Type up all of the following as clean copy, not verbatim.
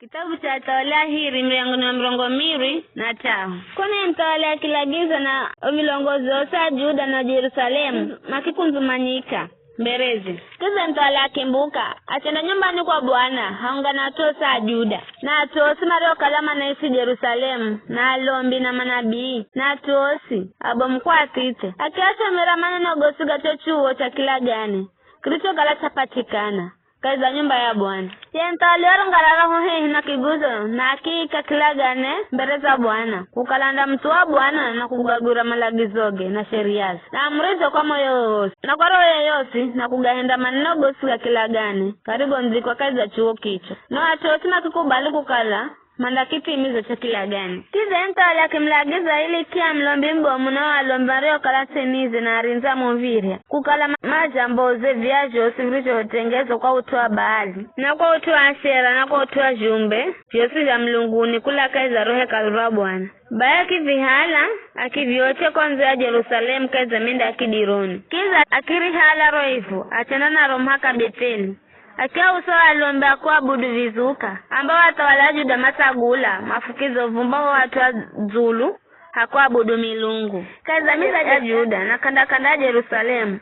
Kitabu cha Tawala hiri mlango na mrongo miri na tao. Kone mtawala akilagiza na vilongozi wote Juda na Yerusalemu makikunzumanyika mberezi. Kiza mtawala akimbuka achenda nyumbani kwa Bwana haungana atosa Juda na atosi mario kalama na isi Yerusalemu na alombi na manabii na atosi abomkwatite akiacha miramana na gosiga chochuo cha kila gani kilicho kala chapatikana kaiza nyumba ya Bwana. Yentalioro ngarara hohe na kiguzo na hakika kila gane mbele za Bwana kukalanda mtu wa Bwana na kugagura malagizoge na sheria na amrizo kwa moyo wote na kwa roho yote na kugahenda maneno gosi kila gane karibu nziko kaiza chuo kicho na atosi na kukubali kukala mandakiti imizo cha kila gani. Kiza entali akimlagiza ili kia mlombi mbomu na walombario kalatenizi na arinza mviria kukala majamboze viajo siviricho hotengezo kwa utoa baali na kwa utoa ashera na kwa utoa jumbe vyosi vya mlunguni kula kaiza rohe kalura Bwana. Baya kivihala akivyote kwanza ya Yerusalemu kaiza minda akidironi. Kiza akirihala roifu achana na romhaka Beteli akia usawa alomba kwa budu vizuka ambao watawala Juda masagula mafukizo vumba watu wa Zulu hakuwa budu milungu kaza miza ya Juda na kanda Yerusalemu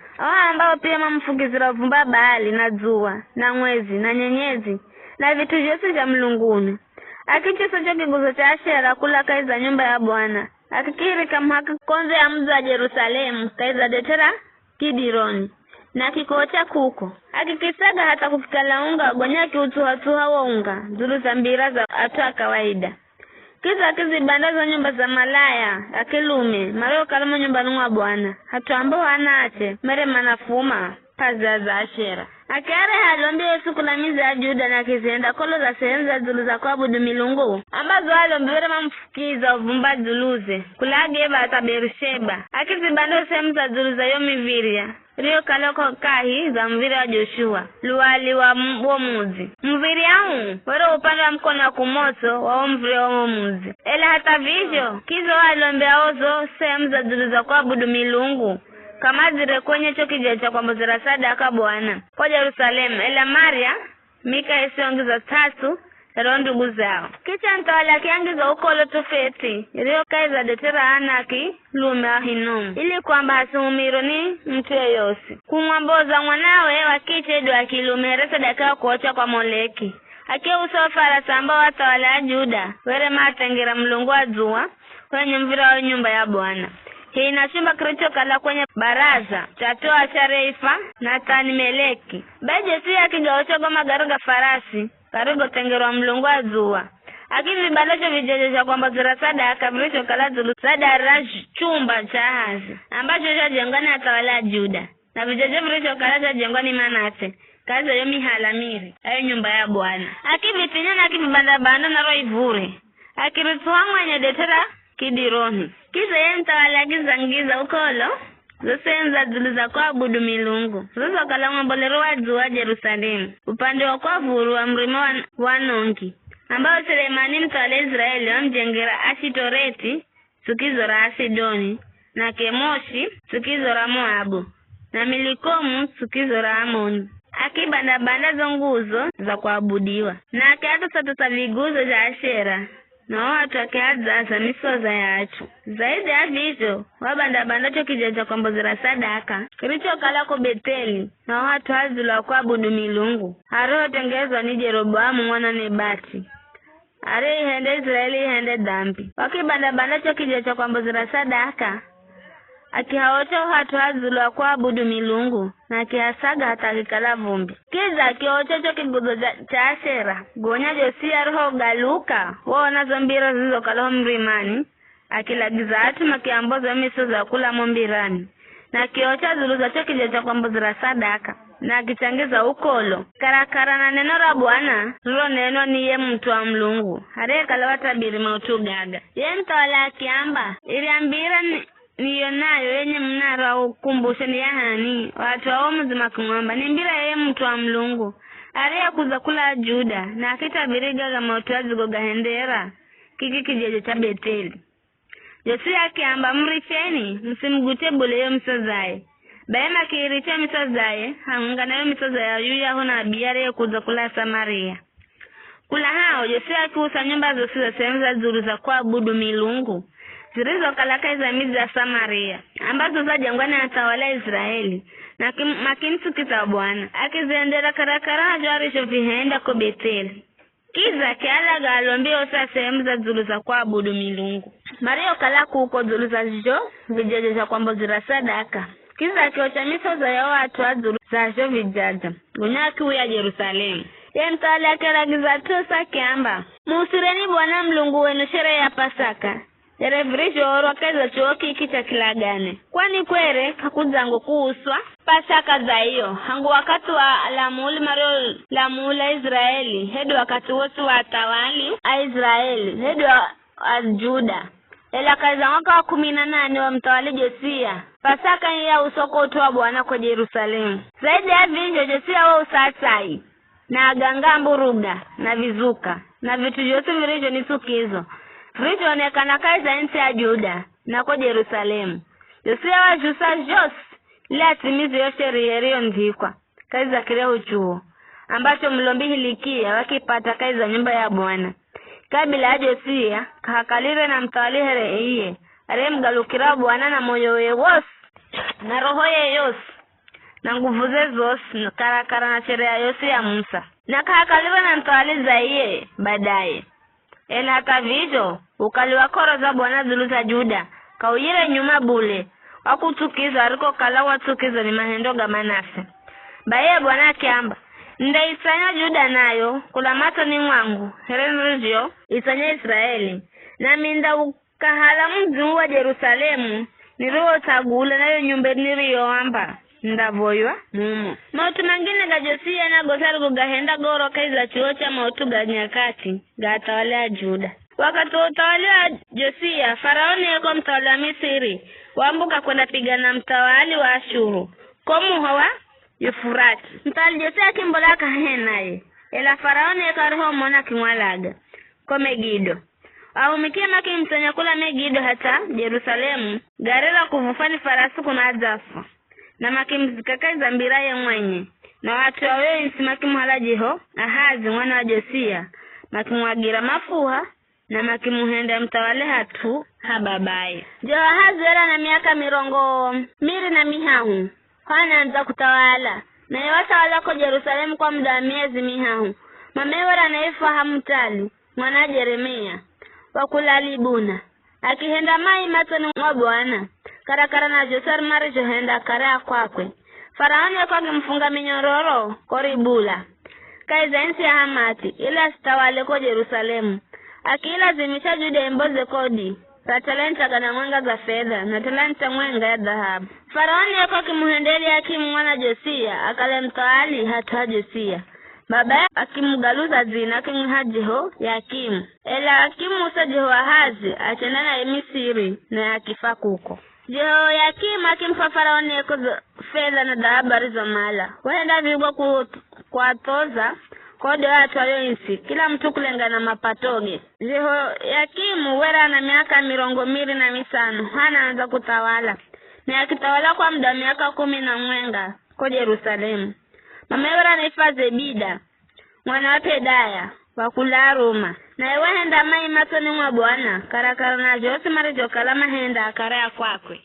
ambao pia mamfukizira vumba Baali na zua na mwezi na nyenyezi na vitu vyote vya mlunguni akichisa cha kiguzo cha Ashera kula kaiza nyumba ya Bwana akikiri kama konze ya mji wa Yerusalemu kaiza detera Kidironi na kikocha kuko akikisaga hata kufika launga gonya kiutuhatuha wa unga zuru za mbira za atua kawaida kiza kizibandaza nyumba za malaya akilume mareo kalama nyumba nungwa Bwana hatu ambao anaache mere manafuma paza za Ashera akiare halombi Yesu kulamiza ya Juda na kizienda kolo za sehemu za zulu za kuabudu milungu ambazo halombi were mamfukiza uvumba zuluze kulage eva hata Beersheba akizibando sehemu za zulu za yomi viria rio kaloko kahi za mviri wa Joshua luwali wa muzi mviri yangu were upande wa mkono wa kumoto wa mviri wa muzi ela hata vivyo kizo halombi ozo sehemu za zulu za kuabudu milungu kama zire kwenye chokija cha kwa mbozira sadaka Bwana kwa Yerusalemu ela Maria Mika isiongeza 3 ero ndugu zao kicha ntawala kiangiza ukolo tofeti rio kaiza detera anaki lume wa Hinomu ili kwamba hasumiro ni mtu yeyosi kumwamboza mwanawe wakiche edu akilume resa daka kuocha kwa Moleki akia usawa farasa ambao watawala Juda were matengira mlungu wa zua kwenye mvira wa nyumba ya Bwana. Hii inachumba kilicho kala kwenye baraza chatoa Shareifa na Tani Meleki beje siya kigaocho goma garuga farasi karigo tengerwa mlungu wa zua akivi balacho vijejesha kwamba zira sadaka virisho kala zulu sadara chumba cha hazi ambacho cha jengwani atawala Juda na vijeje virisho kala cha jengwani Manase kaza yomi halamiri ayo nyumba ya Bwana akivi tinya na akivi bandabanda na roi vure akirituwa mwenye detera Kidironi kiza ye mtawala gizangiza ukolo zosenza zulu za kuabudu milungu zozo kalama bolero wa zuwa Yerusalemu upande wa kwa vuru wa mrima wa Nonki ambao Sulemani mtawala Israeli wamjengera Ashitoreti sukizo ra Asidoni na Kemoshi sukizo ra Moabu na Milikomu sukizo ra Amoni akibanda zonguzo za kuabudiwa na akiato satosa viguzo za Ashera na watu wakiadza misoza yacho zaidi ya vivyo wabanda chokijaja kwa mbozira sadaka kilicho kalako Beteli na watu hazulu wa kuabudu milungu haro tengezwa ni Jeroboamu mwana Nebati are ihende Israeli ihende dhambi wakibanda chokijaja kwa mbozira sadaka akihaocha watu hazulu wa kuabudu milungu na akihasaga hata kikala vumbi kiza akihaocha chokiguzo cha Ashera gonya Josia roho galuka waona zombira zizo kalaho mrimani akilagiza hatu makiambozo miso za kula mombirani na akihaocha zulu za chokija cha kwambozira sadaka na akichangiza ukolo karakara na neno la Bwana rilo neno ni ye mtu wa mlungu hare kalawa tabiri mautugaga ye mtawala akiamba iliambira niyo nayo yenye mnara ukumbushe ni yahani watu wa mzima kumwamba ni mbira ye mtu wa mlungu aria kuza kula Juda na akitabiriga kama utuwazi gogahendera kiki kijeje cha Beteli Josia akiamba mricheni msimgute bule yo msozae baema kiiriche misozae hangana yo misozae yuya huna biyare kuza kula Samaria Kula hao Josia akiusa nyumba zose za sehemu za zuru za kuabudu milungu zilizokala kaiza miji za Samaria ambazo za jangwani atawala Israeli na makinsukiza Bwana akiziendera karakara jwarisho vihenda ko Beteli kiza kiala galombio sa sehemu za zuru za kuabudu milungu Mario kala kuko zuru za jo vijaja za kwambo zira sadaka kiza kiochamisa za yao watu wa zuru za jo vijaja gunyaki uya Yerusalemu ye mtawali akeragiza tusa kiamba muusireni Bwana mlungu wenu sherehe ya Pasaka Yerevirisho orwakeza chuoki iki cha kilagane. Kwani kwere kakuzangu kuuswa Pasaka za iyo. Hangu wakati wa lamula Israeli. Hedu wakati wosu wa tawali a Israeli. Hedu wa Juda. Ela kaza mwaka wa 18 wa mtawali Josia. Pasaka ya usoko utuwa Bwana kwa Yerusalemu. Zaidi ya vinjo Josia wa usatai. Na aganga mburuga na vizuka. Na vitu yote virijo nisukizo. Richo onekana kaiza nchi ya Juda na kwa Yerusalemu. Josia wa Jusa Jos ila timizi yo sheria iliyondikwa kaiza kile uchuo ambacho mlombi Hilikia wakipata kaiza nyumba ya Bwana. Kabila ya Josia kahakalire na mtawali Hereiye aliyemgalukira Bwana na moyo we wos na roho ye yos na nguvu ze zos karakara na sheria yosi ya Musa na kahakalire na mtawali Zaiye baadaye. Ela kavijo ukaliwa koro za Bwana zulu za Juda kauyire nyuma bule wakutukiza ariko kala watukiza ni mahendo ga Manase. Baye Bwana kiamba ndaisanya Juda nayo kulamato ni mwangu herenrizio isanya Israeli na minda ukahala mji wa Yerusalemu niliwo tagula nayo nyumba niliyoamba ndavoywa mumo. Mautu mangine ga Josia na gosari kugahenda goro kaiza chuocha mautu ga nyakati ga atawala Juda. Wakati utawali wa Josia, Faraoni yako mtawali wa Misiri, wambuka kwenda pigana mtawali wa Ashuru, komu hawa Yufurati. Mtawali Josia kimbola kahenaye, ela Faraoni yako roho mona kimwalaga, kwa Megido. Aumikia maki msanyakula Megido hata Yerusalemu, garela kuvufani farasi kuna azafu. Na maki mzikakai zambiraye mwenye, na watu wawewe insimaki mhalajiho, Ahazi mwana wa Josia, maki mwagira mafuha, na makimuhenda mtawale hatu hababaye. Jehoahazi wela na miaka 200 Hwana anza kutawala. Na yewata wala kwa Yerusalemu kwa muda miezi 5. Mamewera na Ifahamu tali mwana Jeremia wakulalibuna. Akihenda mai matoni mwa Bwana. Karakara na Josar mari johenda karea kwakwe. Faraoni ya kwa mfunga minyororo koribula. Kaiza nchi ya Hamati ila sitawale kwa Yerusalemu. Akilazimisha Juda imboze kodi za talenta gana mwenga za fedha na talenta mwenga ya dhahabu. Faraoni yako kimuhendeli Akimu mwana Josia akale mtawali hatu Josia. Baba akimgaluza zina kimhajiho ya Akimu. Ela Akimu usa Jehoahazi achendana Misiri na akifa kuko. Jehoakimu akimfa Faraoni yako fedha na dhahabu alizomala. Wenda vigwa kuatoza kode watu walioinsi kila mtu kulengana mapatoge. Jehoakimu wera na miaka 205 hana anza kutawala. Na akitawala kwa muda miaka 10 kwa Yerusalemu. Mama wera na Zebida mwana wa Pedaya wakula Roma. Na iwe henda mai matoni mwa Bwana karakara na Jose marijo kala mahenda akarea kwakwe.